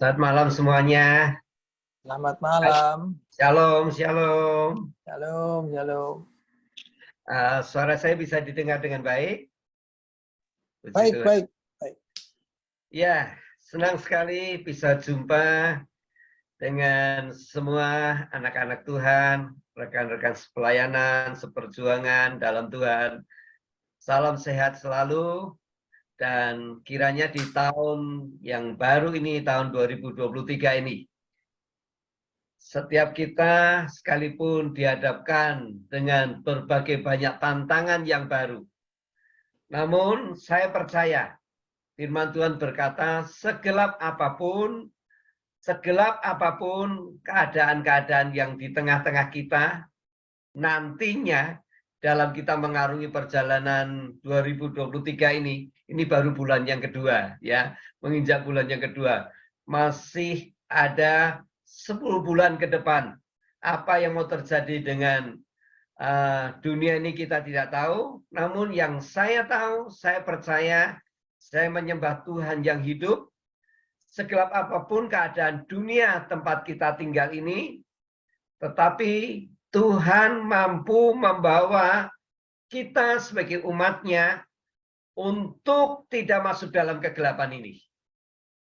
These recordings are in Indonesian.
Selamat malam semuanya. Selamat malam. Shalom, shalom. Shalom, shalom. Suara saya bisa didengar dengan baik? Puji Baik, Tuhan. baik, baik. Ya, senang sekali bisa jumpa dengan semua anak-anak Tuhan, rekan-rekan sepelayanan, seperjuangan dalam Tuhan. Salam sehat selalu, dan kiranya di tahun yang baru ini, tahun 2023 ini, setiap kita sekalipun dihadapkan dengan berbagai banyak tantangan yang baru. Namun saya percaya firman Tuhan berkata, segelap apapun keadaan-keadaan yang di tengah-tengah kita, nantinya dalam kita mengarungi perjalanan 2023 ini baru bulan yang kedua, ya, menginjak bulan yang kedua. Masih ada 10 bulan ke depan. Apa yang mau terjadi dengan dunia ini kita tidak tahu, namun yang saya tahu, saya percaya, saya menyembah Tuhan yang hidup. Segelap apapun keadaan dunia tempat kita tinggal ini, tetapi Tuhan mampu membawa kita sebagai umatnya untuk tidak masuk dalam kegelapan ini.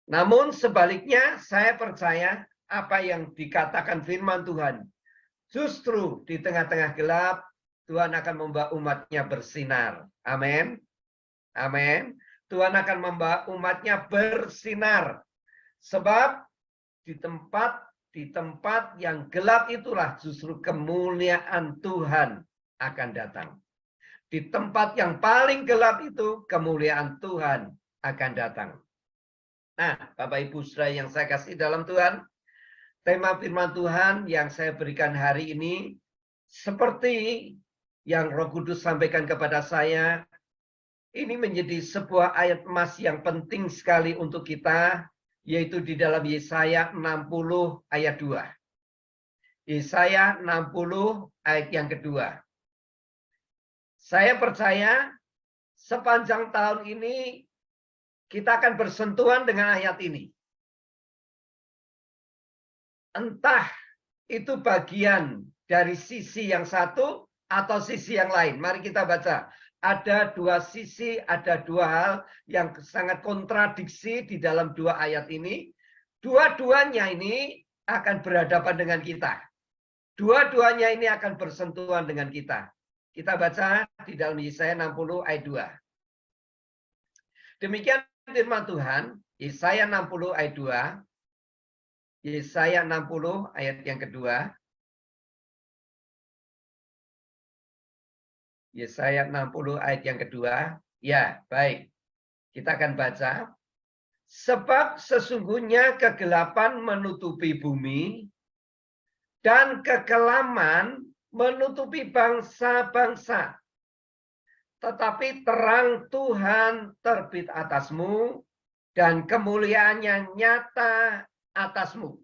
Namun sebaliknya, saya percaya apa yang dikatakan firman Tuhan, justru di tengah-tengah gelap, Tuhan akan membawa umatnya bersinar. Amin. Amin. Tuhan akan membawa umatnya bersinar. Sebab di tempat yang gelap itulah justru kemuliaan Tuhan akan datang. Di tempat yang paling gelap itu kemuliaan Tuhan akan datang. Nah, Bapak Ibu Saudara yang saya kasih dalam Tuhan, tema firman Tuhan yang saya berikan hari ini seperti yang Roh Kudus sampaikan kepada saya, ini menjadi sebuah ayat emas yang penting sekali untuk kita, yaitu di dalam Yesaya 60 ayat 2. Yesaya 60 ayat yang kedua. Saya percaya sepanjang tahun ini kita akan bersentuhan dengan ayat ini. Entah itu bagian dari sisi yang satu atau sisi yang lain. Mari kita baca. Ada dua sisi, ada dua hal yang sangat kontradiksi di dalam dua ayat ini. Dua-duanya ini akan berhadapan dengan kita. Dua-duanya ini akan bersentuhan dengan kita. Kita baca di dalam Yesaya 60 ayat 2. Demikian firman Tuhan, Yesaya 60 ayat 2. Yesaya 60 ayat yang kedua. Yesaya 60 ayat yang kedua. Ya, baik. Kita akan baca. Sebab sesungguhnya kegelapan menutupi bumi dan kekelaman menutupi bangsa-bangsa. Tetapi terang Tuhan terbit atasmu dan kemuliaannya nyata atasmu.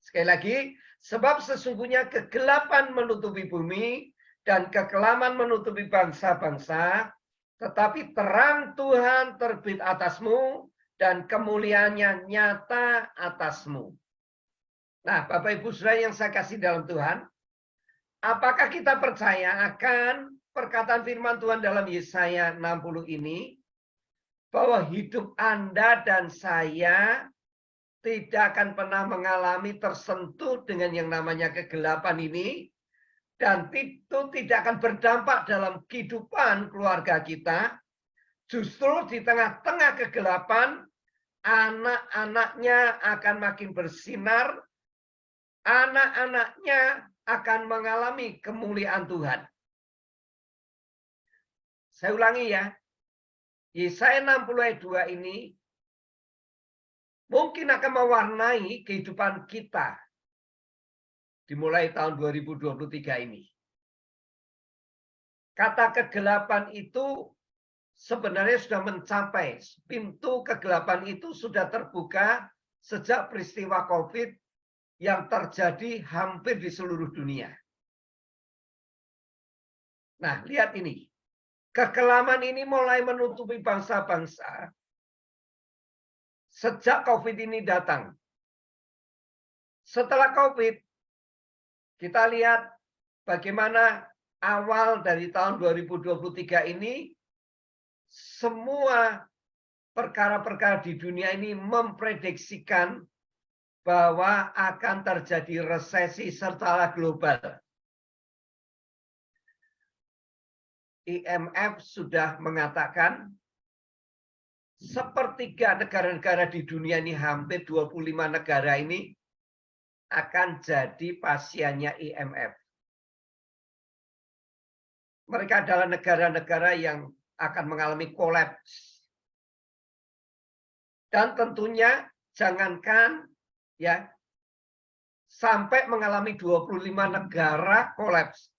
Sekali lagi, sebab sesungguhnya kegelapan menutupi bumi dan kekelaman menutupi bangsa-bangsa, tetapi terang Tuhan terbit atasmu dan kemuliaannya nyata atasmu. Nah, Bapak Ibu Saudara yang saya kasih dalam Tuhan, apakah kita percaya akan perkataan firman Tuhan dalam Yesaya 60 ini, bahwa hidup Anda dan saya tidak akan pernah mengalami tersentuh dengan yang namanya kegelapan ini, dan itu tidak akan berdampak dalam kehidupan keluarga kita. Justru di tengah-tengah kegelapan, anak-anaknya akan makin bersinar, anak-anaknya akan mengalami kemuliaan Tuhan. Saya ulangi ya, Yesaya 60 ayat 2 ini mungkin akan mewarnai kehidupan kita dimulai tahun 2023 ini. Kata kegelapan itu sebenarnya sudah mencapai, pintu kegelapan itu sudah terbuka sejak peristiwa COVID yang terjadi hampir di seluruh dunia. Nah, lihat ini. Kekelaman ini mulai menutupi bangsa-bangsa sejak COVID ini datang. Setelah COVID, kita lihat bagaimana awal dari tahun 2023 ini, semua perkara-perkara di dunia ini memprediksikan bahwa akan terjadi resesi secara global. IMF sudah mengatakan sepertiga negara-negara di dunia ini, hampir 25 negara ini akan jadi pasiennya IMF. Mereka adalah negara-negara yang akan mengalami kolaps. Dan tentunya jangankan ya sampai mengalami 25 negara kolaps.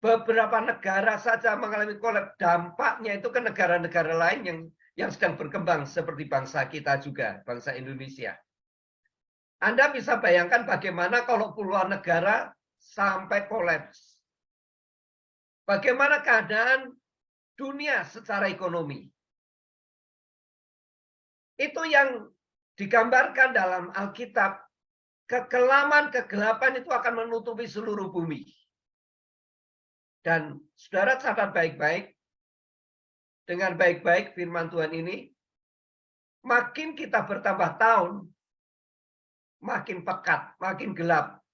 Beberapa negara saja mengalami kolaps, dampaknya itu ke negara-negara lain yang sedang berkembang seperti bangsa kita juga, bangsa Indonesia. Anda bisa bayangkan bagaimana kalau puluhan negara sampai kolaps. Bagaimana keadaan dunia secara ekonomi. Itu yang digambarkan dalam Alkitab. Kegelapan itu akan menutupi seluruh bumi. Dan saudara catat baik-baik, dengan baik-baik firman Tuhan ini, makin kita bertambah tahun, makin pekat, makin gelap,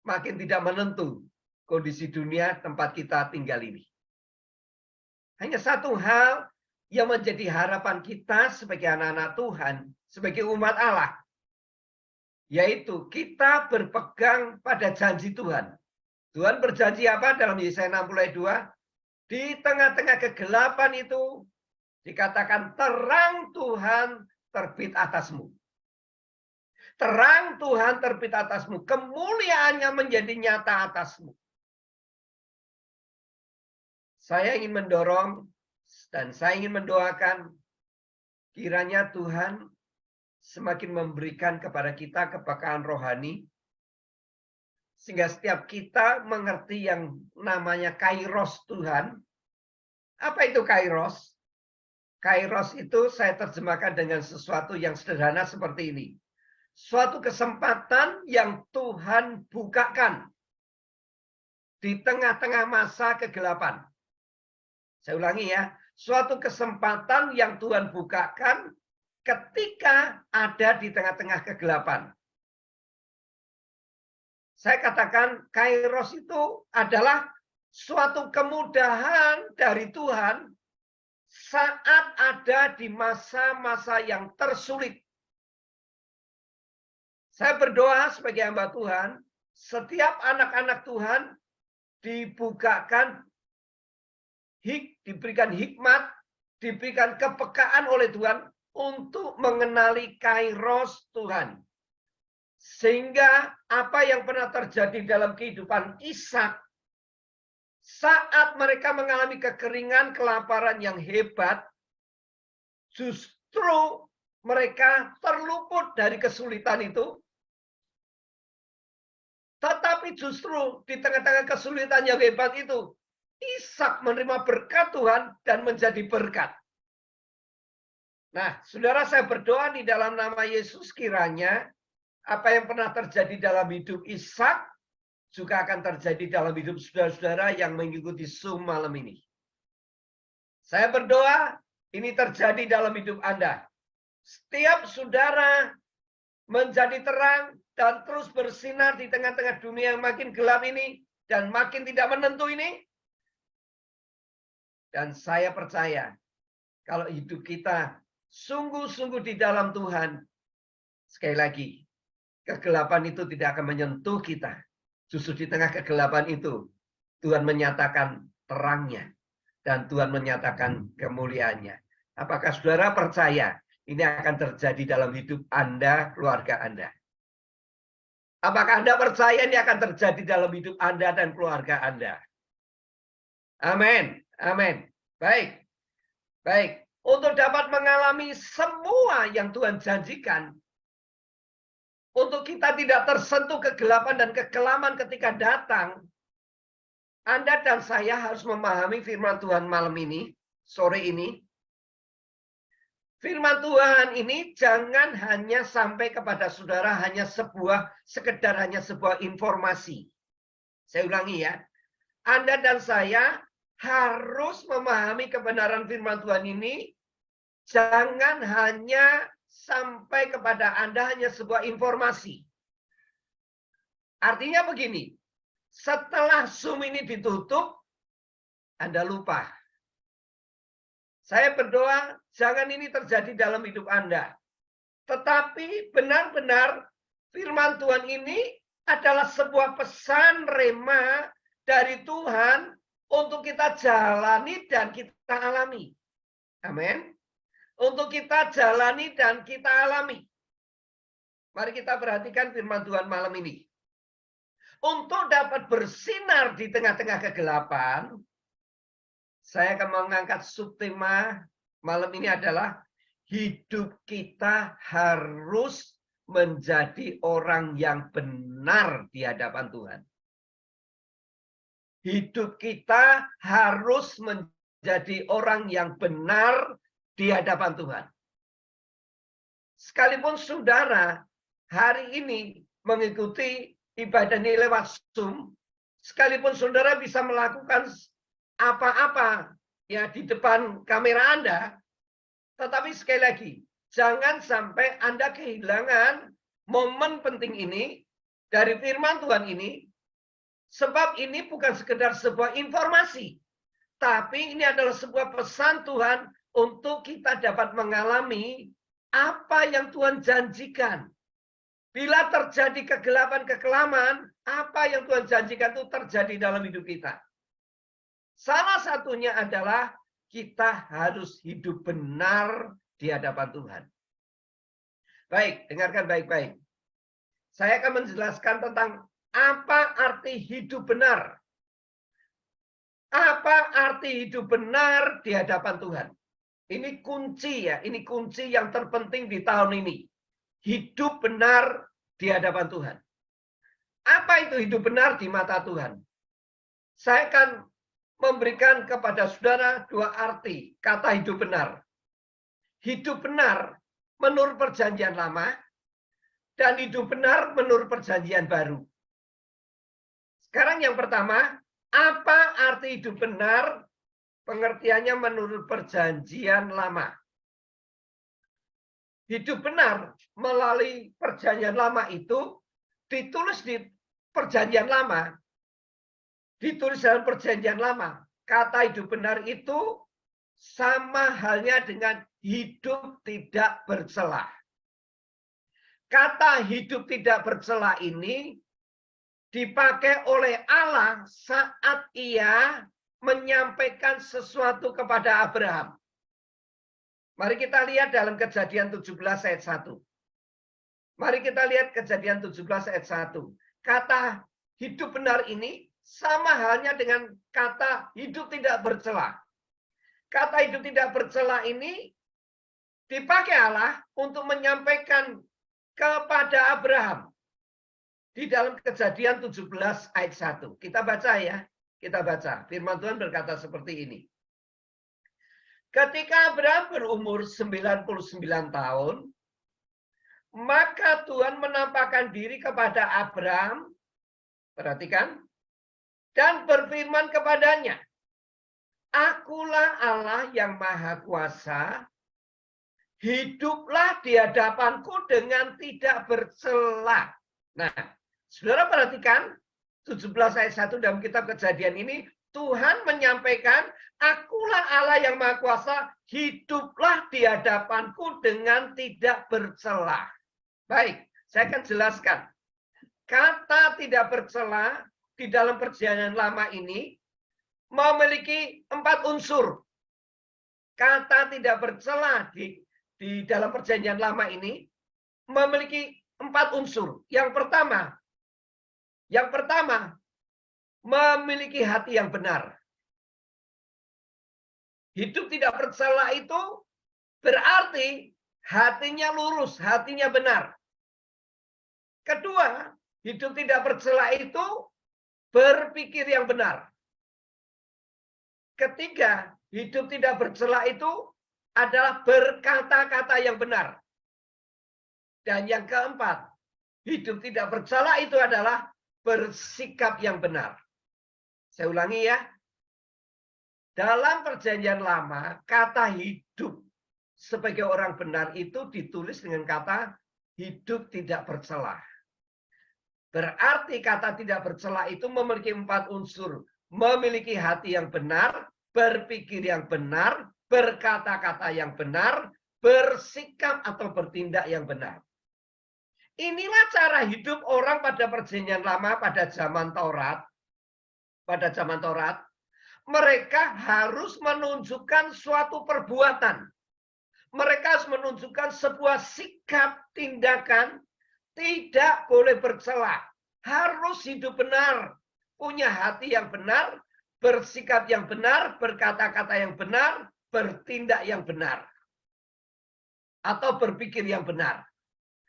makin tidak menentu kondisi dunia tempat kita tinggal ini. Hanya satu hal yang menjadi harapan kita sebagai anak-anak Tuhan, sebagai umat Allah, yaitu kita berpegang pada janji Tuhan. Tuhan berjanji apa dalam Yesaya 60 ayat 2? Di tengah-tengah kegelapan itu dikatakan terang Tuhan terbit atasmu. Terang Tuhan terbit atasmu, kemuliaannya menjadi nyata atasmu. Saya ingin mendorong dan saya ingin mendoakan kiranya Tuhan semakin memberikan kepada kita kepekaan rohani, sehingga setiap kita mengerti yang namanya kairos Tuhan. Apa itu kairos? Kairos itu saya terjemahkan dengan sesuatu yang sederhana seperti ini. Suatu kesempatan yang Tuhan bukakan di tengah-tengah masa kegelapan. Saya ulangi ya. Suatu kesempatan yang Tuhan bukakan ketika ada di tengah-tengah kegelapan. Saya katakan kairos itu adalah suatu kemudahan dari Tuhan saat ada di masa-masa yang tersulit. Saya berdoa sebagai hamba Tuhan, setiap anak-anak Tuhan dibukakan, diberikan hikmat, diberikan kepekaan oleh Tuhan untuk mengenali kairos Tuhan. Sehingga apa yang pernah terjadi dalam kehidupan Ishak saat mereka mengalami kekeringan, kelaparan yang hebat, justru mereka terluput dari kesulitan itu. Tetapi justru di tengah-tengah kesulitan yang hebat itu, Ishak menerima berkat Tuhan dan menjadi berkat. Nah, saudara, saya berdoa di dalam nama Yesus kiranya apa yang pernah terjadi dalam hidup Ishak juga akan terjadi dalam hidup saudara-saudara yang mengikuti Zoom malam ini. Saya berdoa ini terjadi dalam hidup Anda. Setiap saudara menjadi terang dan terus bersinar di tengah-tengah dunia yang makin gelap ini dan makin tidak menentu ini. Dan saya percaya kalau hidup kita sungguh-sungguh di dalam Tuhan, sekali lagi, kegelapan itu tidak akan menyentuh kita. Justru di tengah kegelapan itu, Tuhan menyatakan terangnya. Dan Tuhan menyatakan kemuliaannya. Apakah saudara percaya ini akan terjadi dalam hidup Anda, keluarga Anda? Apakah Anda percaya ini akan terjadi dalam hidup Anda dan keluarga Anda? Amin. Amin. Baik. Baik. Untuk dapat mengalami semua yang Tuhan janjikan, untuk kita tidak tersentuh kegelapan dan kekelaman ketika datang, Anda dan saya harus memahami firman Tuhan malam ini, sore ini. Firman Tuhan ini jangan hanya sampai kepada saudara sekedar hanya sebuah informasi. Saya ulangi ya. Anda dan saya harus memahami kebenaran firman Tuhan ini. Jangan hanya sampai kepada Anda hanya sebuah informasi. Artinya begini, setelah Zoom ini ditutup, Anda lupa. Saya berdoa, jangan ini terjadi dalam hidup Anda. Tetapi benar-benar firman Tuhan ini adalah sebuah pesan rema dari Tuhan untuk kita jalani dan kita alami. Amin. Untuk kita jalani dan kita alami. Mari kita perhatikan firman Tuhan malam ini. Untuk dapat bersinar di tengah-tengah kegelapan, saya akan mengangkat subtema malam ini adalah hidup kita harus menjadi orang yang benar di hadapan Tuhan. Hidup kita harus menjadi orang yang benar di hadapan Tuhan. Sekalipun saudara hari ini mengikuti ibadah ini lewat Zoom, sekalipun saudara bisa melakukan apa-apa ya di depan kamera Anda, tetapi sekali lagi, jangan sampai Anda kehilangan momen penting ini dari firman Tuhan ini, sebab ini bukan sekedar sebuah informasi, tapi ini adalah sebuah pesan Tuhan untuk kita dapat mengalami apa yang Tuhan janjikan. Bila terjadi kegelapan-kekelaman, apa yang Tuhan janjikan itu terjadi dalam hidup kita. Salah satunya adalah kita harus hidup benar di hadapan Tuhan. Baik, dengarkan baik-baik. Saya akan menjelaskan tentang apa arti hidup benar. Apa arti hidup benar di hadapan Tuhan? Ini kunci ya, ini kunci yang terpenting di tahun ini. Hidup benar di hadapan Tuhan. Apa itu hidup benar di mata Tuhan? Saya akan memberikan kepada saudara dua arti kata hidup benar. Hidup benar menurut perjanjian lama dan hidup benar menurut perjanjian baru. Sekarang yang pertama, apa arti hidup benar? Pengertiannya menurut perjanjian lama. Hidup benar melalui perjanjian lama itu ditulis di perjanjian lama. Ditulis dalam perjanjian lama. Kata hidup benar itu sama halnya dengan hidup tidak bercela. Kata hidup tidak bercela ini dipakai oleh Allah saat ia menyampaikan sesuatu kepada Abraham. Mari kita lihat dalam Kejadian 17 ayat 1. Mari kita lihat Kejadian 17 ayat 1. Kata hidup benar ini sama halnya dengan kata hidup tidak bercela. Kata hidup tidak bercela ini dipakai Allah untuk menyampaikan kepada Abraham. Di dalam Kejadian 17 ayat 1. Kita baca ya. Kita baca. Firman Tuhan berkata seperti ini. Ketika Abraham berumur 99 tahun, maka Tuhan menampakkan diri kepada Abraham, perhatikan, dan berfirman kepadanya, Akulah Allah yang Maha Kuasa, hiduplah di hadapanku dengan tidak bercela. Nah, saudara perhatikan, 17 ayat 1 dalam kitab Kejadian ini, Tuhan menyampaikan, Akulah Allah yang Maha Kuasa, hiduplah di hadapanku dengan tidak bercela. Baik, saya akan jelaskan. Kata tidak bercela di dalam perjanjian lama ini memiliki 4 unsur. Kata tidak bercela di dalam perjanjian lama ini memiliki 4 unsur. Yang pertama, memiliki hati yang benar. Hidup tidak bercela itu berarti hatinya lurus, hatinya benar. Kedua, hidup tidak bercela itu berpikir yang benar. Ketiga, hidup tidak bercela itu adalah berkata-kata yang benar. Dan yang keempat, hidup tidak bercela itu adalah bersikap yang benar. Saya ulangi ya. Dalam perjanjian lama, kata hidup sebagai orang benar itu ditulis dengan kata hidup tidak bercela. Berarti kata tidak bercela itu memiliki 4 unsur. Memiliki hati yang benar, berpikir yang benar, berkata-kata yang benar, bersikap atau bertindak yang benar. Inilah cara hidup orang pada perjanjian lama pada zaman Taurat. Pada zaman Taurat, mereka harus menunjukkan suatu perbuatan. Mereka harus menunjukkan sebuah sikap, tindakan, tidak boleh bercela. Harus hidup benar, punya hati yang benar, bersikap yang benar, berkata-kata yang benar, bertindak yang benar. Atau berpikir yang benar.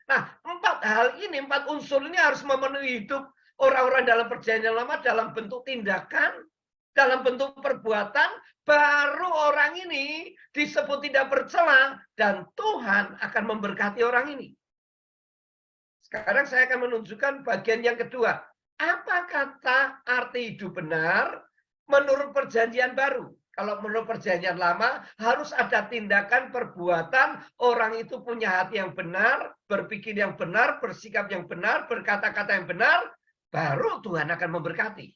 Nah, 4 hal ini, 4 unsur ini harus memenuhi hidup orang-orang dalam perjanjian lama dalam bentuk tindakan, dalam bentuk perbuatan, baru orang ini disebut tidak bercela dan Tuhan akan memberkati orang ini. Sekarang saya akan menunjukkan bagian yang kedua. Apa kata arti hidup benar menurut perjanjian baru? Kalau menurut perjanjian lama harus ada tindakan perbuatan, orang itu punya hati yang benar, berpikir yang benar, bersikap yang benar, berkata-kata yang benar, baru Tuhan akan memberkati.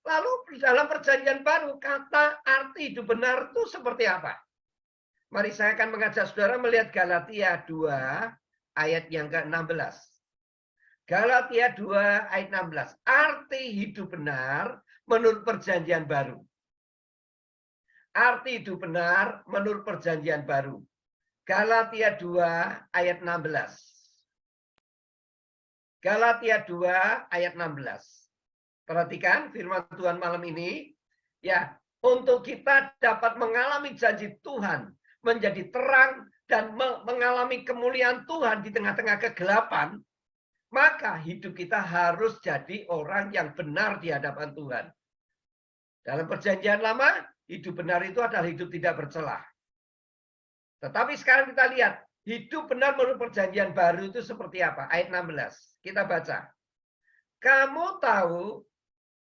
Lalu dalam perjanjian baru, kata arti hidup benar itu seperti apa? Mari saya akan mengajak saudara melihat Galatia 2 ayat yang ke-16. Galatia 2 ayat 16. Arti hidup benar menurut perjanjian baru. Arti hidup benar menurut perjanjian baru. Galatia 2 ayat 16. Galatia 2 ayat 16. Perhatikan firman Tuhan malam ini. Ya, untuk kita dapat mengalami janji Tuhan, menjadi terang dan mengalami kemuliaan Tuhan di tengah-tengah kegelapan, maka hidup kita harus jadi orang yang benar di hadapan Tuhan. Dalam perjanjian lama, hidup benar itu adalah hidup tidak bercela. Tetapi sekarang kita lihat, hidup benar menurut perjanjian baru itu seperti apa? Ayat 16. Kita baca. Kamu tahu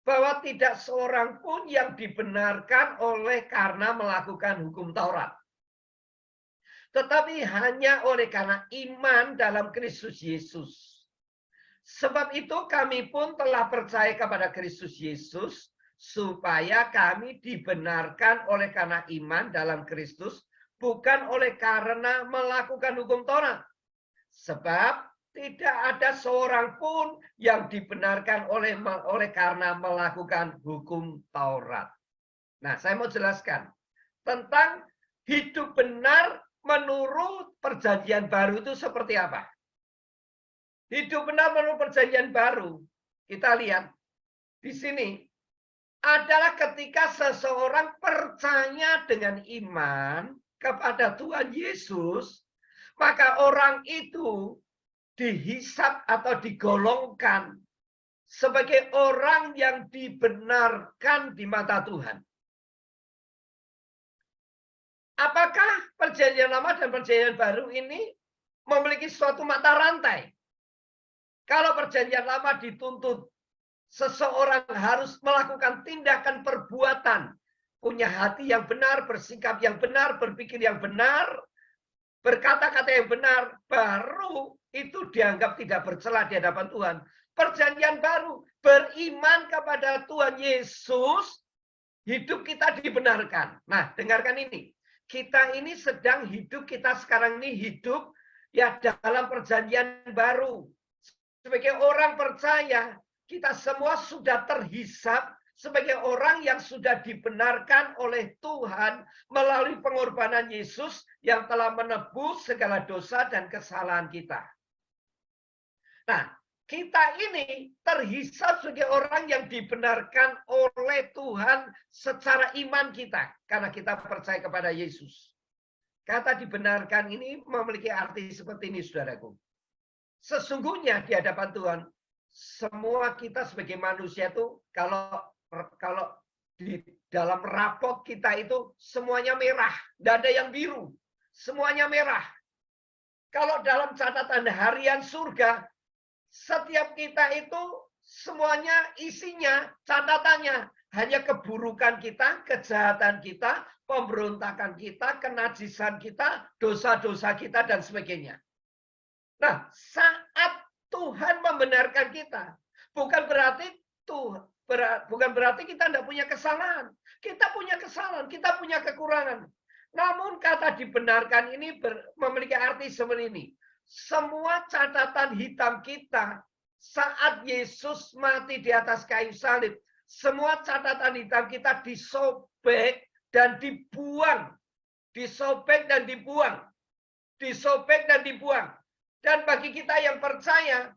bahwa tidak seorang pun yang dibenarkan oleh karena melakukan hukum Taurat. Tetapi hanya oleh karena iman dalam Kristus Yesus. Sebab itu kami pun telah percaya kepada Kristus Yesus, supaya kami dibenarkan oleh karena iman dalam Kristus, bukan oleh karena melakukan hukum Taurat. Sebab tidak ada seorang pun yang dibenarkan oleh karena melakukan hukum Taurat. Nah, saya mau jelaskan tentang hidup benar menurut perjanjian baru itu seperti apa. Hidup benar menurut perjanjian baru, kita lihat di sini adalah ketika seseorang percaya dengan iman kepada Tuhan Yesus, maka orang itu dihisap atau digolongkan sebagai orang yang dibenarkan di mata Tuhan. Apakah perjanjian lama dan perjanjian baru ini memiliki suatu mata rantai? Kalau perjanjian lama dituntut seseorang harus melakukan tindakan perbuatan, punya hati yang benar, bersikap yang benar, berpikir yang benar, berkata-kata yang benar, baru itu dianggap tidak bercela di hadapan Tuhan. Perjanjian baru, beriman kepada Tuhan Yesus, hidup kita dibenarkan. Nah, dengarkan ini. Kita ini sedang hidup, kita sekarang ini hidup ya dalam perjanjian baru. Sebagai orang percaya, kita semua sudah terhisap sebagai orang yang sudah dibenarkan oleh Tuhan melalui pengorbanan Yesus yang telah menebus segala dosa dan kesalahan kita. Nah, kita ini terhisap sebagai orang yang dibenarkan oleh Tuhan secara iman kita. Karena kita percaya kepada Yesus. Kata dibenarkan ini memiliki arti seperti ini, saudaraku. Sesungguhnya di hadapan Tuhan, semua kita sebagai manusia itu, kalau di dalam rapot kita itu semuanya merah. Tidak ada yang biru. semuanya merah. Kalau dalam catatan harian surga, setiap kita itu semuanya isinya, catatannya hanya keburukan kita, kejahatan kita, pemberontakan kita, kenajisan kita, dosa-dosa kita, dan sebagainya. Nah, saat Tuhan membenarkan kita, bukan berarti kita tidak punya kesalahan. Kita punya kesalahan, kita punya kekurangan. Namun kata dibenarkan ini memiliki arti seperti ini. Semua catatan hitam kita saat Yesus mati di atas kayu salib, semua catatan hitam kita disobek dan dibuang. Disobek dan dibuang. Disobek dan dibuang. Dan bagi kita yang percaya,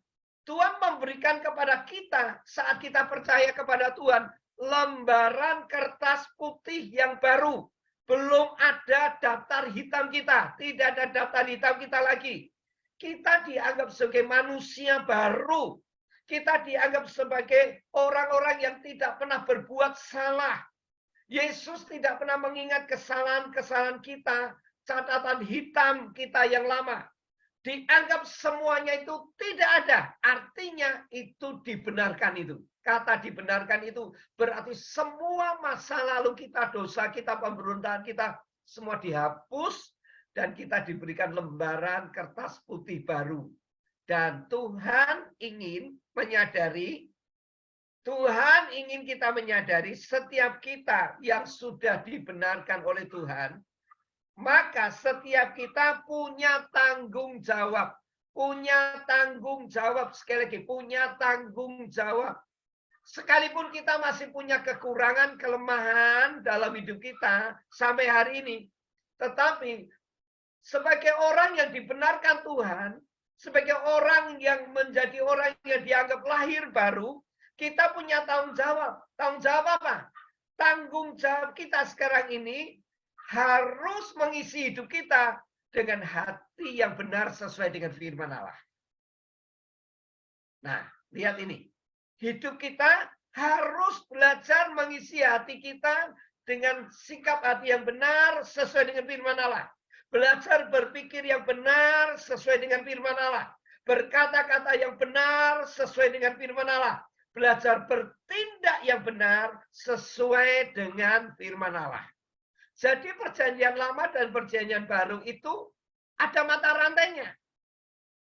Tuhan memberikan kepada kita saat kita percaya kepada Tuhan lembaran kertas putih yang baru. Belum ada daftar hitam kita, tidak ada daftar hitam kita lagi. Kita dianggap sebagai manusia baru. Kita dianggap sebagai orang-orang yang tidak pernah berbuat salah. Yesus tidak pernah mengingat kesalahan-kesalahan kita, catatan hitam kita yang lama. Dianggap semuanya itu tidak ada. Artinya itu dibenarkan itu. Kata dibenarkan itu berarti semua masa lalu kita, dosa kita, pemberontakan kita, semua dihapus dan kita diberikan lembaran kertas putih baru. Dan Tuhan ingin kita menyadari setiap kita yang sudah dibenarkan oleh Tuhan, maka setiap kita punya tanggung jawab. Punya tanggung jawab. Sekali lagi, punya tanggung jawab. Sekalipun kita masih punya kekurangan, kelemahan dalam hidup kita sampai hari ini. Tetapi sebagai orang yang dibenarkan Tuhan, sebagai orang yang menjadi orang yang dianggap lahir baru, kita punya tanggung jawab. Tanggung jawab apa? Tanggung jawab kita sekarang ini harus mengisi hidup kita dengan hati yang benar sesuai dengan firman Allah. Nah, lihat ini. Hidup kita harus belajar mengisi hati kita dengan sikap hati yang benar sesuai dengan firman Allah. Belajar berpikir yang benar sesuai dengan firman Allah. Berkata-kata yang benar sesuai dengan firman Allah. Belajar bertindak yang benar sesuai dengan firman Allah. Jadi perjanjian lama dan perjanjian baru itu ada mata rantainya.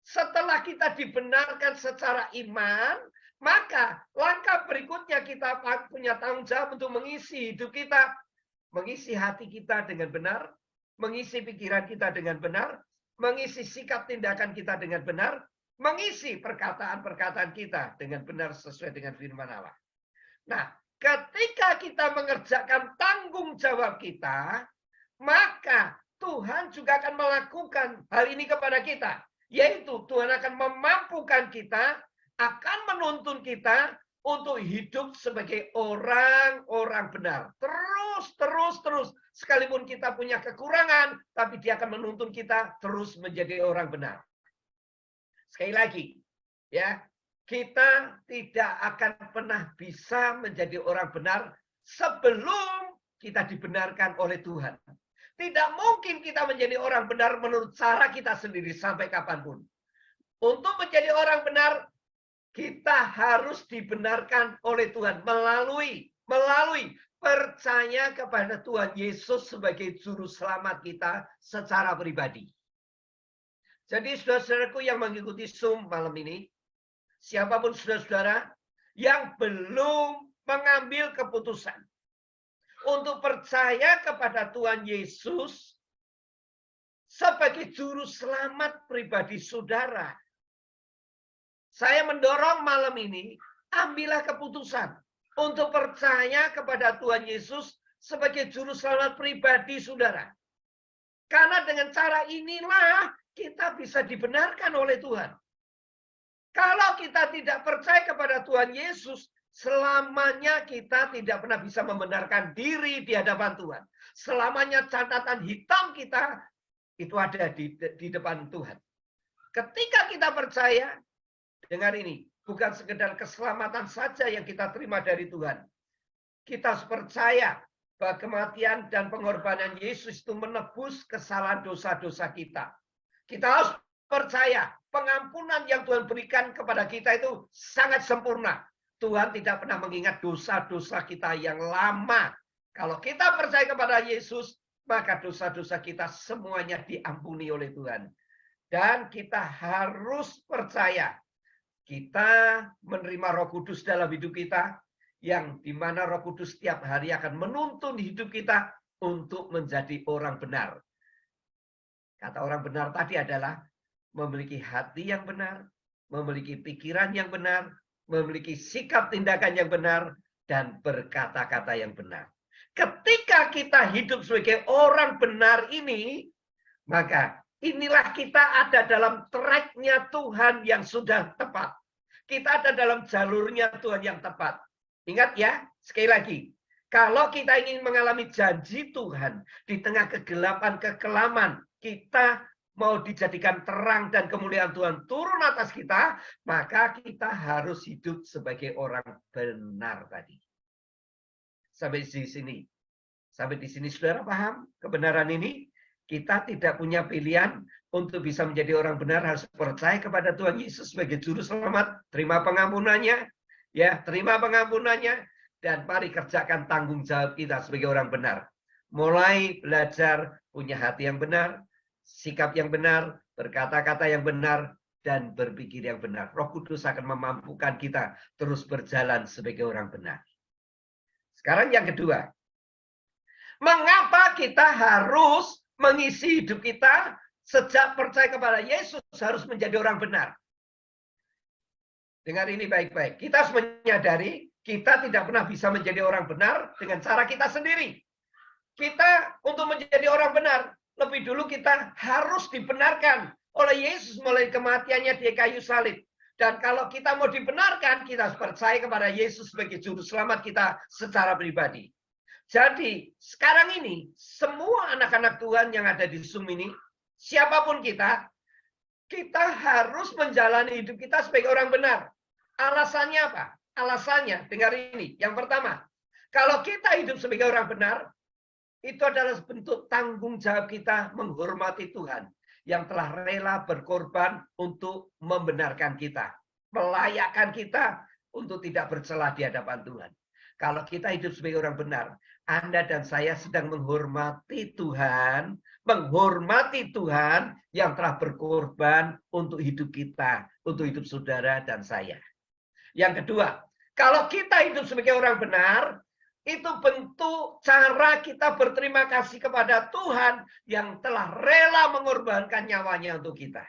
Setelah kita dibenarkan secara iman, maka langkah berikutnya kita punya tanggung jawab untuk mengisi hidup kita. Mengisi hati kita dengan benar, mengisi pikiran kita dengan benar, mengisi sikap tindakan kita dengan benar, mengisi perkataan-perkataan kita dengan benar sesuai dengan firman Allah. Nah, ketika kita mengerjakan tanggung jawab kita, maka Tuhan juga akan melakukan hal ini kepada kita. Yaitu Tuhan akan memampukan kita, akan menuntun kita untuk hidup sebagai orang-orang benar. Terus. Sekalipun kita punya kekurangan, tapi dia akan menuntun kita terus menjadi orang benar. Sekali lagi, ya. Kita tidak akan pernah bisa menjadi orang benar sebelum kita dibenarkan oleh Tuhan. Tidak mungkin kita menjadi orang benar menurut cara kita sendiri sampai kapanpun. Untuk menjadi orang benar, kita harus dibenarkan oleh Tuhan melalui percaya kepada Tuhan Yesus sebagai juru selamat kita secara pribadi. Jadi saudara-saudaraku yang mengikuti Zoom malam ini, siapapun saudara-saudara yang belum mengambil keputusan untuk percaya kepada Tuhan Yesus sebagai juru selamat pribadi saudara, saya mendorong malam ini, ambillah keputusan untuk percaya kepada Tuhan Yesus sebagai juru selamat pribadi saudara. Karena dengan cara inilah kita bisa dibenarkan oleh Tuhan. Kalau kita tidak percaya kepada Tuhan Yesus, selamanya kita tidak pernah bisa membenarkan diri di hadapan Tuhan. Selamanya catatan hitam kita itu ada di depan Tuhan. Ketika kita percaya, dengar ini, bukan sekedar keselamatan saja yang kita terima dari Tuhan. Kita harus percaya bahwa kematian dan pengorbanan Yesus itu menebus kesalahan dosa-dosa kita. Kita harus percaya pengampunan yang Tuhan berikan kepada kita itu sangat sempurna. Tuhan tidak pernah mengingat dosa-dosa kita yang lama. Kalau kita percaya kepada Yesus, maka dosa-dosa kita semuanya diampuni oleh Tuhan. Dan kita harus percaya kita menerima Roh Kudus dalam hidup kita, yang dimana Roh Kudus setiap hari akan menuntun hidup kita untuk menjadi orang benar. Kata orang benar tadi adalah memiliki hati yang benar, memiliki pikiran yang benar, memiliki sikap tindakan yang benar, dan berkata-kata yang benar. Ketika kita hidup sebagai orang benar ini, maka inilah kita ada dalam track-nya Tuhan yang sudah tepat. Kita ada dalam jalurnya Tuhan yang tepat. Ingat ya, sekali lagi. Kalau kita ingin mengalami janji Tuhan di tengah kegelapan, kekelaman, kita mau dijadikan terang dan kemuliaan Tuhan turun atas kita, maka kita harus hidup sebagai orang benar tadi. Sampai di sini. Sampai di sini saudara paham kebenaran ini? Kita tidak punya pilihan untuk bisa menjadi orang benar, harus percaya kepada Tuhan Yesus sebagai juru selamat, terima pengampunannya, ya, terima pengampunannya, dan mari kerjakan tanggung jawab kita sebagai orang benar. Mulai belajar punya hati yang benar, sikap yang benar, berkata-kata yang benar, dan berpikir yang benar. Roh Kudus akan memampukan kita terus berjalan sebagai orang benar. Sekarang yang kedua, mengapa kita harus mengisi hidup kita sejak percaya kepada Yesus harus menjadi orang benar? Dengar ini baik-baik. Kita harus menyadari kita tidak pernah bisa menjadi orang benar dengan cara kita sendiri. Kita untuk menjadi orang benar, lebih dulu kita harus dibenarkan oleh Yesus melalui kematiannya di kayu salib. Dan kalau kita mau dibenarkan, kita harus percaya kepada Yesus sebagai juru selamat kita secara pribadi. Jadi, sekarang ini, semua anak-anak Tuhan yang ada di Zoom ini, siapapun kita harus menjalani hidup kita sebagai orang benar. Alasannya apa? Alasannya, dengar ini. Yang pertama, kalau kita hidup sebagai orang benar, itu adalah bentuk tanggung jawab kita menghormati Tuhan yang telah rela berkorban untuk membenarkan kita, melayakkan kita untuk tidak bercelah di hadapan Tuhan. Kalau kita hidup sebagai orang benar, Anda dan saya sedang menghormati Tuhan yang telah berkorban untuk hidup kita, untuk hidup saudara dan saya. Yang kedua, kalau kita hidup sebagai orang benar, itu bentuk cara kita berterima kasih kepada Tuhan yang telah rela mengorbankan nyawanya untuk kita.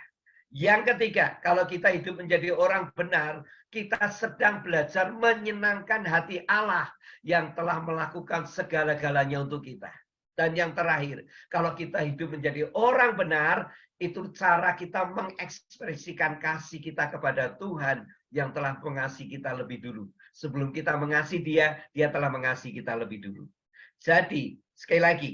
Yang ketiga, kalau kita hidup menjadi orang benar, kita sedang belajar menyenangkan hati Allah yang telah melakukan segala-galanya untuk kita. Dan yang terakhir, kalau kita hidup menjadi orang benar, itu cara kita mengekspresikan kasih kita kepada Tuhan yang telah mengasihi kita lebih dulu. Sebelum kita mengasihi Dia, Dia telah mengasihi kita lebih dulu. Jadi, sekali lagi,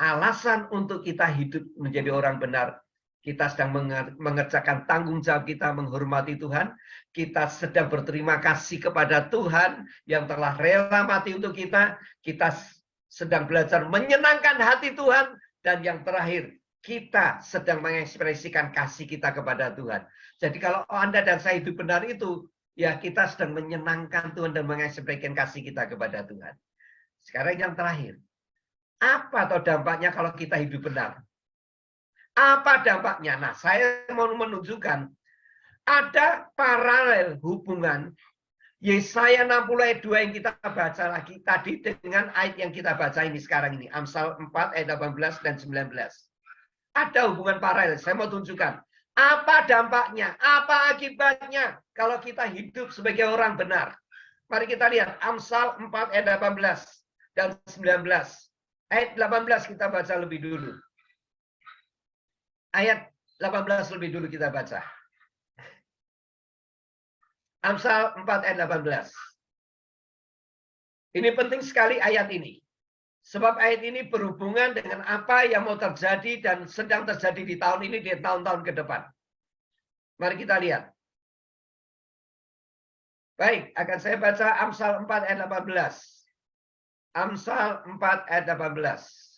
alasan untuk kita hidup menjadi orang benar, kita sedang mengerjakan tanggung jawab kita menghormati Tuhan. Kita sedang berterima kasih kepada Tuhan yang telah rela mati untuk kita. Kita sedang belajar menyenangkan hati Tuhan. Dan yang terakhir, kita sedang mengekspresikan kasih kita kepada Tuhan. Jadi kalau Anda dan saya hidup benar itu, ya kita sedang menyenangkan Tuhan dan mengekspresikan kasih kita kepada Tuhan. Sekarang yang terakhir, apa atau dampaknya kalau kita hidup benar? Apa dampaknya? Nah, saya mau menunjukkan ada paralel hubungan Yesaya 60 ayat 2 yang kita baca lagi tadi dengan ayat yang kita baca ini sekarang ini. Amsal 4 ayat 18 dan 19. Ada hubungan paralel. Saya mau tunjukkan. Apa dampaknya? Apa akibatnya kalau kita hidup sebagai orang benar? Mari kita lihat. Amsal 4 ayat 18 dan 19. Ayat 18 kita baca lebih dulu. Ayat 18 lebih dulu kita baca. Amsal 4 ayat 18. Ini penting sekali ayat ini. Sebab ayat ini berhubungan dengan apa yang mau terjadi dan sedang terjadi di tahun ini, di tahun-tahun ke depan. Mari kita lihat. Baik, akan saya baca Amsal 4 ayat 18. Amsal 4 ayat 18.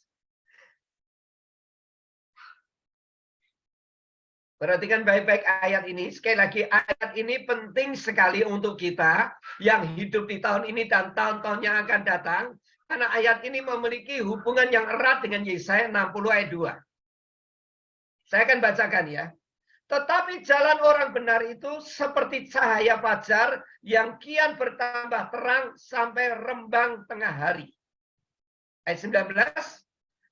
Perhatikan baik-baik ayat ini. Sekali lagi, ayat ini penting sekali untuk kita yang hidup di tahun ini dan tahun-tahun yang akan datang. Karena ayat ini memiliki hubungan yang erat dengan Yesaya 60 ayat 2. Saya akan bacakan ya. Tetapi jalan orang benar itu seperti cahaya fajar yang kian bertambah terang sampai rembang tengah hari. Ayat 19.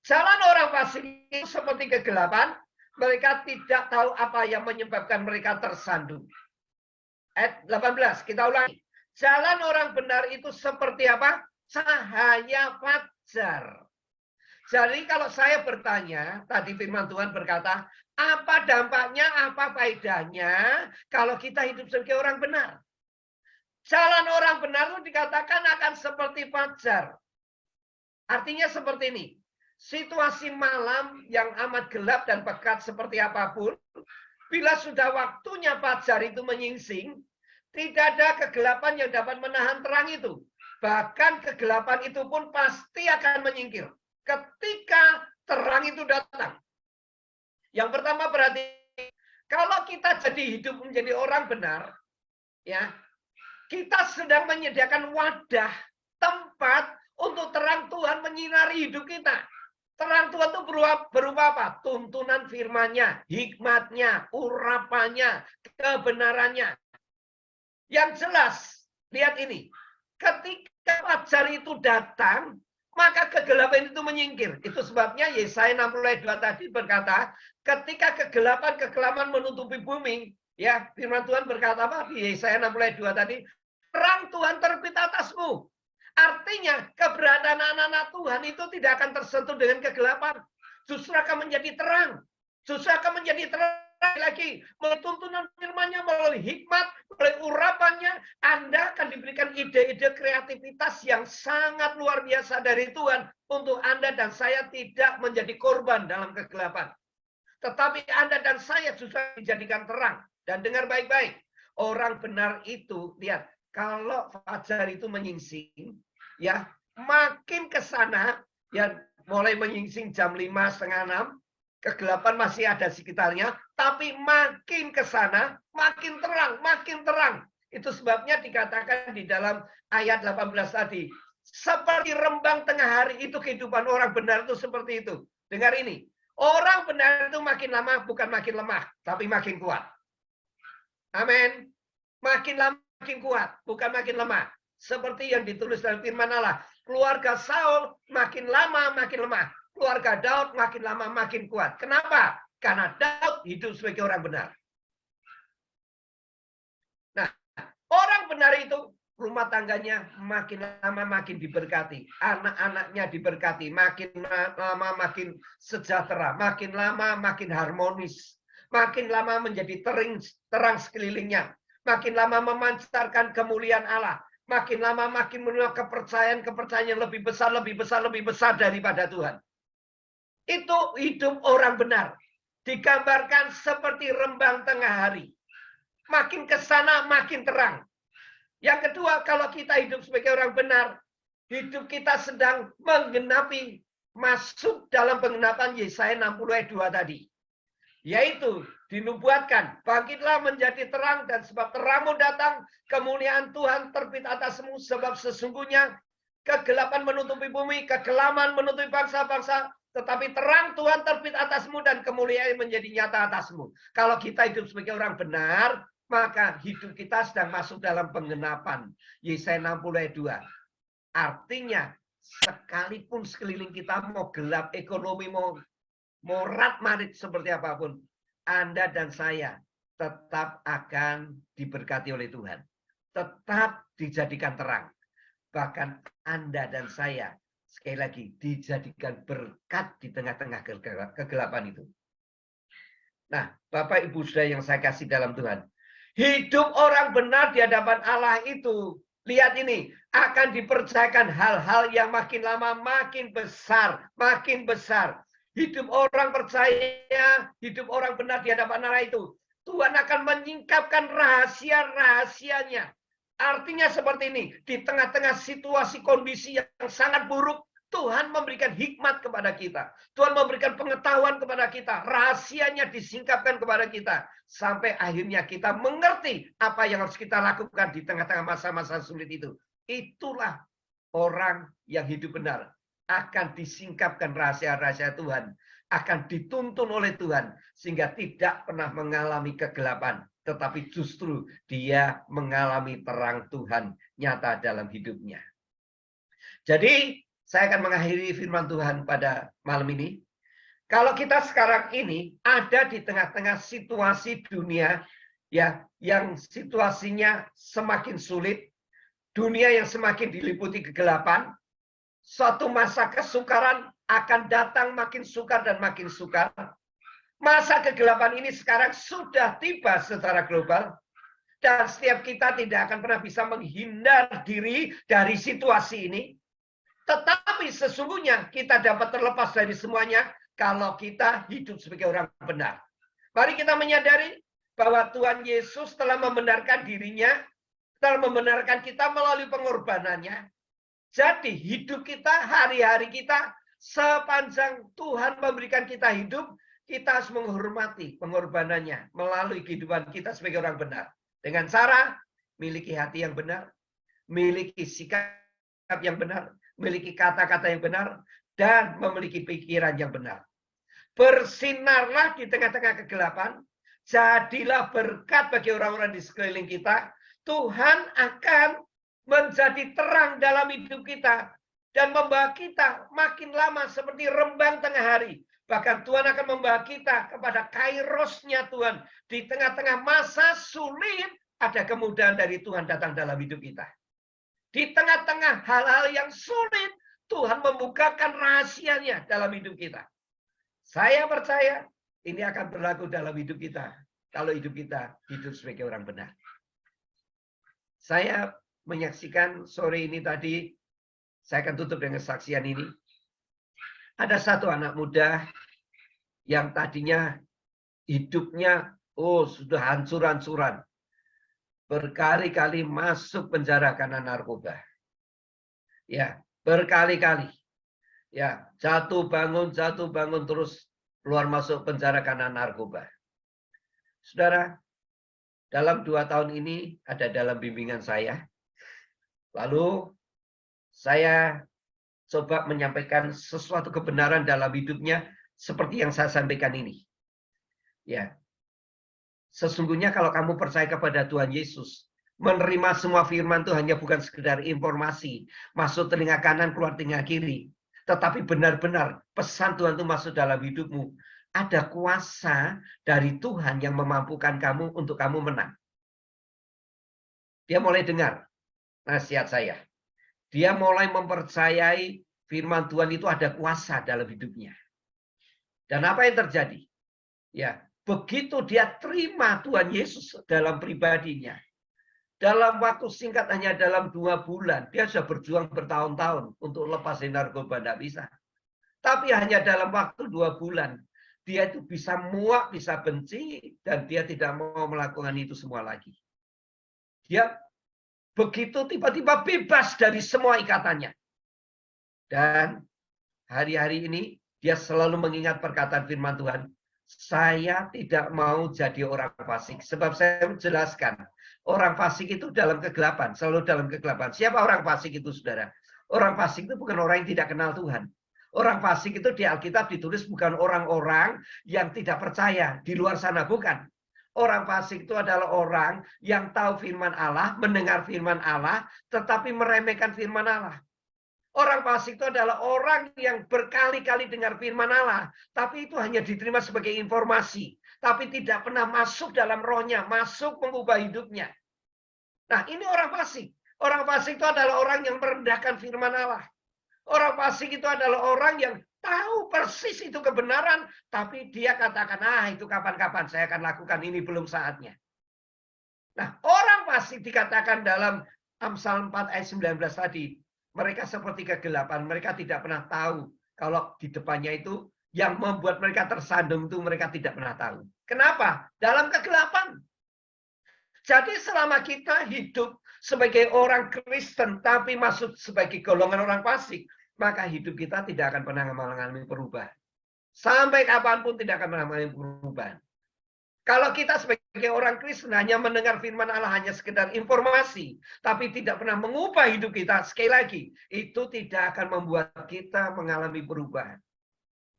Jalan orang fasik itu seperti kegelapan. Mereka tidak tahu apa yang menyebabkan mereka tersandung. Ayat 18, kita ulangi. Jalan orang benar itu seperti apa? Cahaya fajar. Jadi kalau saya bertanya, tadi firman Tuhan berkata, apa dampaknya, apa faedahnya kalau kita hidup sebagai orang benar? Jalan orang benar itu dikatakan akan seperti fajar. Artinya seperti ini. Situasi malam yang amat gelap dan pekat seperti apapun, bila sudah waktunya fajar itu menyingsing, tidak ada kegelapan yang dapat menahan terang itu. Bahkan kegelapan itu pun pasti akan menyingkir ketika terang itu datang. Yang pertama berarti, kalau kita jadi hidup menjadi orang benar, ya, kita sedang menyediakan wadah, tempat untuk terang Tuhan menyinari hidup kita. Terang Tuhan itu berupa apa? Tuntunan firman-Nya, hikmat-Nya, urapannya, kebenarannya. Yang jelas, lihat ini. Ketika fajar itu datang, maka kegelapan itu menyingkir. Itu sebabnya Yesaya 60 ayat 2 tadi berkata, ketika kegelapan menutupi bumi, ya, firman Tuhan berkata apa? Di Yesaya 60 ayat 2 tadi, terang Tuhan terbit atasmu. Artinya keberadaan anak-anak Tuhan itu tidak akan tersentuh dengan kegelapan. Justru akan menjadi terang. Justru akan menjadi terang lagi. Melalui tuntunan firman-Nya, melalui hikmat, melalui urapannya, Anda akan diberikan ide-ide kreativitas yang sangat luar biasa dari Tuhan. Untuk Anda dan saya tidak menjadi korban dalam kegelapan. Tetapi Anda dan saya justru dijadikan terang. Dan dengar baik-baik. Orang benar itu, lihat. Kalau fajar itu menyingsing, ya makin ke sana, ya mulai menyingsing jam 5, setengah 6, kegelapan masih ada sekitarnya, tapi makin ke sana, makin terang, makin terang. Itu sebabnya dikatakan di dalam ayat 18 tadi, seperti rembang tengah hari, itu kehidupan orang benar itu seperti itu. Dengar ini, orang benar itu makin lama bukan makin lemah, tapi makin kuat. Amin. Makin lama makin kuat, bukan makin lemah. Seperti yang ditulis dalam firman Allah. Keluarga Saul makin lama makin lemah. Keluarga Daud makin lama makin kuat. Kenapa? Karena Daud hidup sebagai orang benar. Nah, orang benar itu rumah tangganya makin lama makin diberkati. Anak-anaknya diberkati. Makin lama makin sejahtera. Makin lama makin harmonis. Makin lama menjadi terang sekelilingnya. Makin lama memancarkan kemuliaan Allah. Makin lama makin menerima kepercayaan yang lebih besar daripada Tuhan. Itu hidup orang benar. Digambarkan seperti rembang tengah hari. Makin ke sana makin terang. Yang kedua, kalau kita hidup sebagai orang benar, hidup kita sedang menggenapi, masuk dalam penggenapan Yesaya 60 ayat 2 tadi. Yaitu dinubuatkan, bangkitlah menjadi terang dan sebab terangmu datang, kemuliaan Tuhan terbit atasmu, sebab sesungguhnya kegelapan menutupi bumi, kegelapan menutupi bangsa-bangsa, tetapi terang Tuhan terbit atasmu dan kemuliaan menjadi nyata atasmu. Kalau kita hidup sebagai orang benar, maka hidup kita sedang masuk dalam penggenapan Yesaya 60 ayat 2. Artinya, sekalipun sekeliling kita mau gelap, ekonomi mau rat-marit seperti apapun, Anda dan saya tetap akan diberkati oleh Tuhan. Tetap dijadikan terang. Bahkan Anda dan saya, sekali lagi, dijadikan berkat di tengah-tengah kegelapan itu. Nah, Bapak Ibu Saudara yang saya kasih dalam Tuhan, hidup orang benar di hadapan Allah itu, lihat ini, akan dipercayakan hal-hal yang makin lama makin besar, makin besar. Hidup orang percaya, hidup orang benar di hadapan Allah itu, Tuhan akan menyingkapkan rahasia-rahasianya. Artinya seperti ini, di tengah-tengah situasi kondisi yang sangat buruk, Tuhan memberikan hikmat kepada kita. Tuhan memberikan pengetahuan kepada kita. Rahasianya disingkapkan kepada kita. Sampai akhirnya kita mengerti apa yang harus kita lakukan di tengah-tengah masa-masa sulit itu. Itulah orang yang hidup benar. Akan disingkapkan rahasia-rahasia Tuhan. Akan dituntun oleh Tuhan. Sehingga tidak pernah mengalami kegelapan. Tetapi justru dia mengalami terang Tuhan nyata dalam hidupnya. Jadi saya akan mengakhiri firman Tuhan pada malam ini. Kalau kita sekarang ini ada di tengah-tengah situasi dunia ya yang situasinya semakin sulit, dunia yang semakin diliputi kegelapan, suatu masa kesukaran akan datang makin sukar dan makin sukar. Masa kegelapan ini sekarang sudah tiba secara global. Dan setiap kita tidak akan pernah bisa menghindar diri dari situasi ini. Tetapi sesungguhnya kita dapat terlepas dari semuanya kalau kita hidup sebagai orang benar. Mari kita menyadari bahwa Tuhan Yesus telah membenarkan dirinya, telah membenarkan kita melalui pengorbanannya. Jadi hidup kita, hari-hari kita, sepanjang Tuhan memberikan kita hidup, kita harus menghormati pengorbanannya melalui kehidupan kita sebagai orang benar. Dengan cara miliki hati yang benar, miliki sikap yang benar, memiliki kata-kata yang benar, dan memiliki pikiran yang benar. Bersinarlah di tengah-tengah kegelapan, jadilah berkat bagi orang-orang di sekeliling kita. Tuhan akan menjadi terang dalam hidup kita dan membawa kita makin lama seperti rembang tengah hari. Bahkan Tuhan akan membawa kita kepada kairosnya Tuhan. Di tengah-tengah masa sulit, ada kemudahan dari Tuhan datang dalam hidup kita. Di tengah-tengah hal-hal yang sulit, Tuhan membukakan rahasianya dalam hidup kita. Saya percaya ini akan berlaku dalam hidup kita. Kalau hidup kita hidup sebagai orang benar. Saya menyaksikan sore ini tadi, saya akan tutup dengan saksian ini. Ada satu anak muda yang tadinya hidupnya sudah hancur-hancuran. Berkali-kali masuk penjara karena narkoba. Ya, berkali-kali. Ya, jatuh bangun terus keluar masuk penjara karena narkoba. Saudara, dalam 2 tahun ini ada dalam bimbingan saya. Lalu saya coba menyampaikan sesuatu kebenaran dalam hidupnya seperti yang saya sampaikan ini. Ya. Sesungguhnya kalau kamu percaya kepada Tuhan Yesus, menerima semua firman itu hanya bukan sekedar informasi, masuk telinga kanan, keluar telinga kiri. Tetapi benar-benar pesan Tuhan itu masuk dalam hidupmu. Ada kuasa dari Tuhan yang memampukan kamu untuk kamu menang. Dia mulai dengar nasihat saya. Dia mulai mempercayai firman Tuhan itu ada kuasa dalam hidupnya. Dan apa yang terjadi? Ya, begitu dia terima Tuhan Yesus dalam pribadinya, dalam waktu singkat hanya dalam 2 bulan, dia sudah berjuang bertahun-tahun untuk lepas dari narkoba, tidak bisa. Tapi hanya dalam waktu 2 bulan, dia itu bisa muak, bisa benci, dan dia tidak mau melakukan itu semua lagi. Dia begitu tiba-tiba bebas dari semua ikatannya. Dan hari-hari ini, dia selalu mengingat perkataan firman Tuhan, saya tidak mau jadi orang fasik. Sebab saya menjelaskan, orang fasik itu dalam kegelapan, selalu dalam kegelapan. Siapa orang fasik itu, saudara? Orang fasik itu bukan orang yang tidak kenal Tuhan. Orang fasik itu di Alkitab ditulis bukan orang-orang yang tidak percaya di luar sana, bukan. Orang fasik itu adalah orang yang tahu firman Allah, mendengar firman Allah, tetapi meremehkan firman Allah. Orang fasik itu adalah orang yang berkali-kali dengar firman Allah, tapi itu hanya diterima sebagai informasi, tapi tidak pernah masuk dalam rohnya, masuk mengubah hidupnya. Nah, ini orang fasik. Orang fasik itu adalah orang yang merendahkan firman Allah. Orang fasik itu adalah orang yang tahu persis itu kebenaran, tapi dia katakan, itu kapan-kapan saya akan lakukan, ini belum saatnya. Nah, orang fasik dikatakan dalam Amsal 4 ayat 19 tadi, mereka seperti kegelapan, mereka tidak pernah tahu kalau di depannya itu yang membuat mereka tersandung itu mereka tidak pernah tahu. Kenapa? Dalam kegelapan. Jadi selama kita hidup sebagai orang Kristen, tapi masuk sebagai golongan orang fasik, maka hidup kita tidak akan pernah mengalami perubahan. Sampai kapanpun tidak akan mengalami perubahan. Kalau kita sebagai orang Kristen hanya mendengar firman Allah, hanya sekedar informasi, tapi tidak pernah mengubah hidup kita, sekali lagi, itu tidak akan membuat kita mengalami perubahan.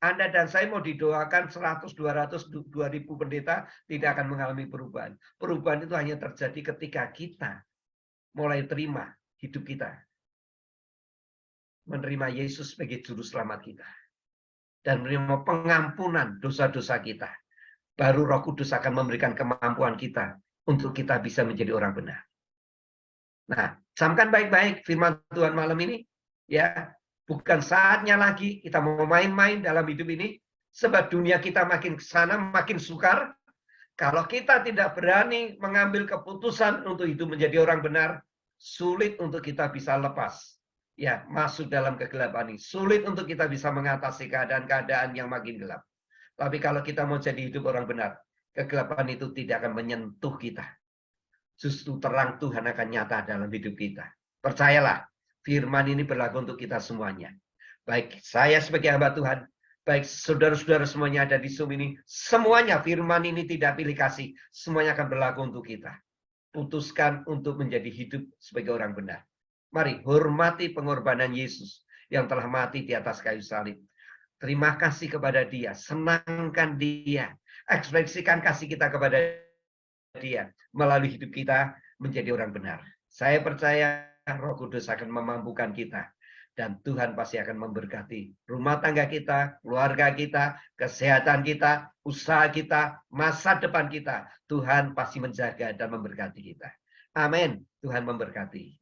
Anda dan saya mau didoakan 100, 200, 2000 pendeta tidak akan mengalami perubahan. Perubahan itu hanya terjadi ketika kita mulai terima hidup kita. Menerima Yesus sebagai juru selamat kita. Dan menerima pengampunan dosa-dosa kita. Baru Roh Kudus akan memberikan kemampuan kita untuk kita bisa menjadi orang benar. Nah, camkan baik-baik firman Tuhan malam ini. Ya, bukan saatnya lagi kita mau main-main dalam hidup ini. Sebab dunia kita makin ke sana, makin sukar. Kalau kita tidak berani mengambil keputusan untuk hidup menjadi orang benar, sulit untuk kita bisa lepas. Ya, masuk dalam kegelapan ini. Sulit untuk kita bisa mengatasi keadaan-keadaan yang makin gelap. Tapi kalau kita mau jadi hidup orang benar, kegelapan itu tidak akan menyentuh kita. Justru terang Tuhan akan nyata dalam hidup kita. Percayalah, firman ini berlaku untuk kita semuanya. Baik saya sebagai hamba Tuhan, baik saudara-saudara semuanya ada di Zoom ini, semuanya firman ini tidak pilih kasih, semuanya akan berlaku untuk kita. Putuskan untuk menjadi hidup sebagai orang benar. Mari hormati pengorbanan Yesus yang telah mati di atas kayu salib. Terima kasih kepada Dia, senangkan Dia, ekspresikan kasih kita kepada Dia melalui hidup kita menjadi orang benar. Saya percaya Roh Kudus akan memampukan kita dan Tuhan pasti akan memberkati rumah tangga kita, keluarga kita, kesehatan kita, usaha kita, masa depan kita. Tuhan pasti menjaga dan memberkati kita. Amin. Tuhan memberkati.